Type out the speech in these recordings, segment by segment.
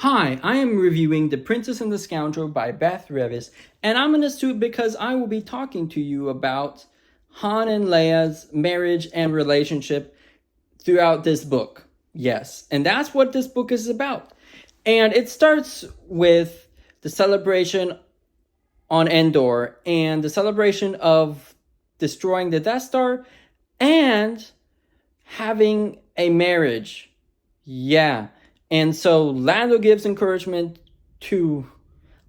Hi, I am reviewing The Princess and the Scoundrel by Beth Revis, and I'm in a suit because I will be talking to you about Han and Leia's marriage and relationship throughout this book. Yes, and that's what this book is about. And it starts with the celebration on Endor and the celebration of destroying the Death Star and having a marriage. Yeah. And so Lando gives encouragement to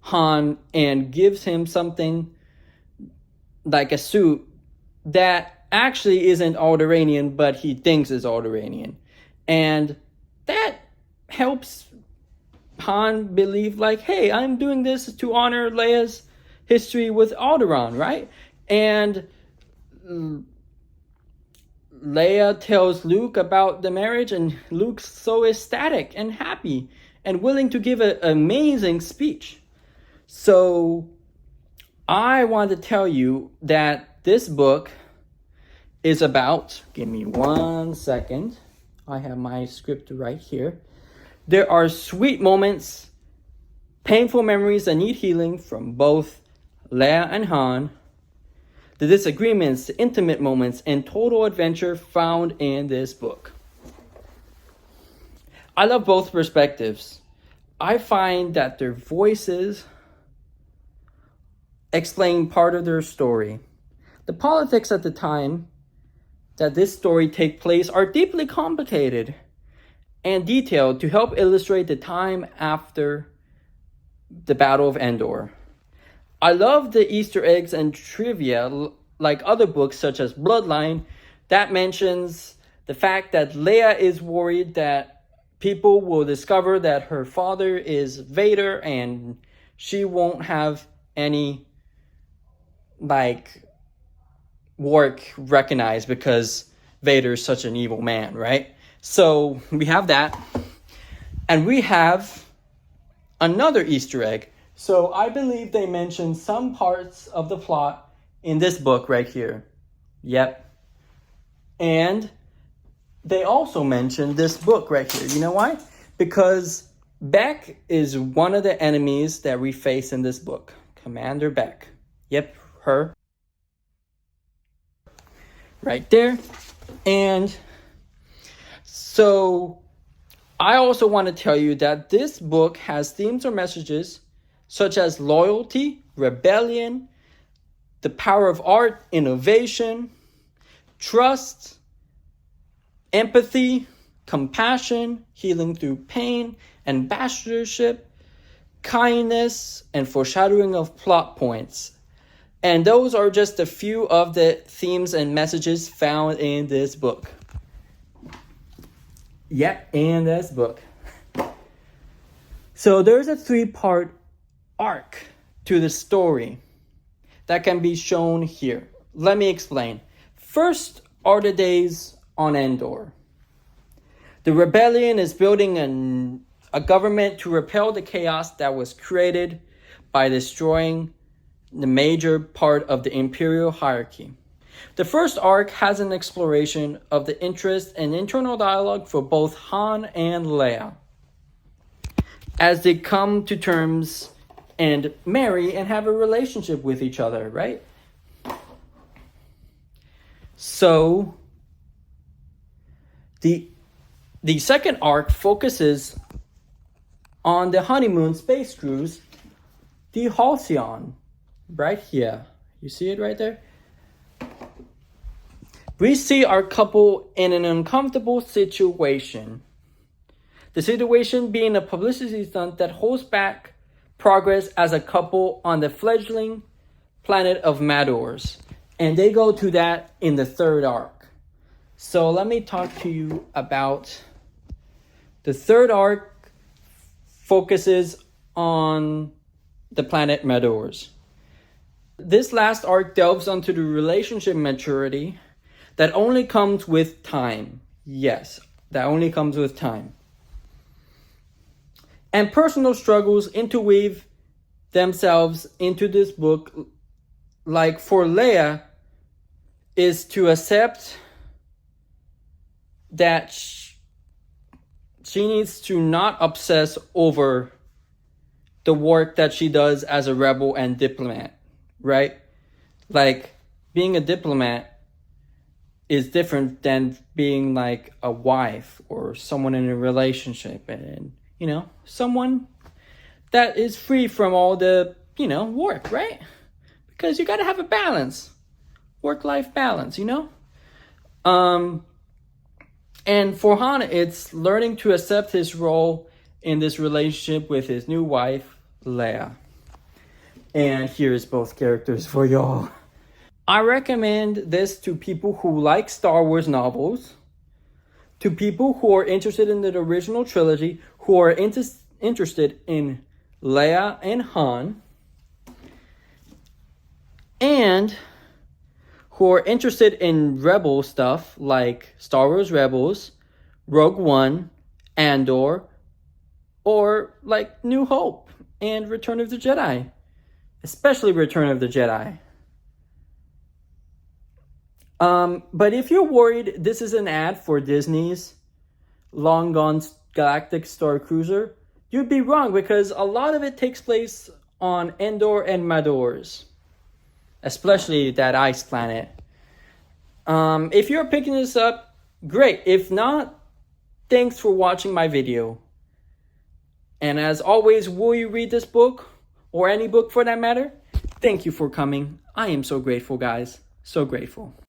Han and gives him something like a suit that actually isn't Alderaanian, but he thinks is Alderaanian. And that helps Han believe, like, hey, I'm doing this to honor Leia's history with Alderaan, right? And Leia tells Luke about the marriage, and Luke's so ecstatic and happy and willing to give an amazing speech. So I want to tell you that this book is about, give me 1 second. I have my script right here. There are sweet moments, painful memories that need healing from both Leia and Han. The disagreements, the intimate moments, and total adventure found in this book. I love both perspectives. I find that their voices explain part of their story. The politics at the time that this story takes place are deeply complicated and detailed to help illustrate the time after the Battle of Endor. I love the Easter eggs and trivia, like other books such as Bloodline, that mentions the fact that Leia is worried that people will discover that her father is Vader and she won't have any work recognized because Vader is such an evil man, right? So we have that. And we have another Easter egg. So I believe they mentioned some parts of the plot in this book right here. Yep. And they also mentioned this book right here. You know why? Because Beck is one of the enemies that we face in this book. Commander Beck. Yep, her. Right there. And so I also want to tell you that this book has themes or messages such as loyalty, rebellion, the power of art, innovation, trust, empathy, compassion, healing through pain, ambassadorship, kindness, and foreshadowing of plot points. And those are just a few of the themes and messages found in this book. Yep, in this book. So there's a 3-part arc to the story that can be shown here. Let me explain. First are the days on Endor. The rebellion is building a government to repel the chaos that was created by destroying the major part of the imperial hierarchy. The first arc has an exploration of the interest and internal dialogue for both Han and Leia as they come to terms and marry and have a relationship with each other, right? So the second arc focuses on the honeymoon space cruise, the Halcyon, right here. You see it right there? We see our couple in an uncomfortable situation. The situation being a publicity stunt that holds back progress as a couple on the fledgling planet of Madors. And they go to that in the third arc. So let me talk to you about the third arc focuses on the planet Madors. This last arc delves into the relationship maturity that only comes with time. Yes, that only comes with time. And personal struggles interweave themselves into this book, like for Leia, is to accept that she needs to not obsess over the work that she does as a rebel and diplomat, right? Like, being a diplomat is different than being like a wife or someone in a relationship, and someone that is free from all the work, right? Because you got to have a balance, work-life balance. And for Han, it's learning to accept his role in this relationship with his new wife, Leia. And here's both characters for y'all. I recommend this to people who like Star Wars novels, to people who are interested in the original trilogy, who are interested in Leia and Han, and who are interested in Rebel stuff like Star Wars Rebels, Rogue One, Andor, or like New Hope and Return of the Jedi, especially Return of the Jedi. But if you're worried this is an ad for Disney's Long Gone Galactic Star Cruiser, you'd be wrong, because a lot of it takes place on Endor and Madors, especially that ice planet. If you're picking this up, great. If not, thanks for watching my video. And as always, will you read this book, or any book for that matter? Thank you for coming. I am so grateful, guys. So grateful.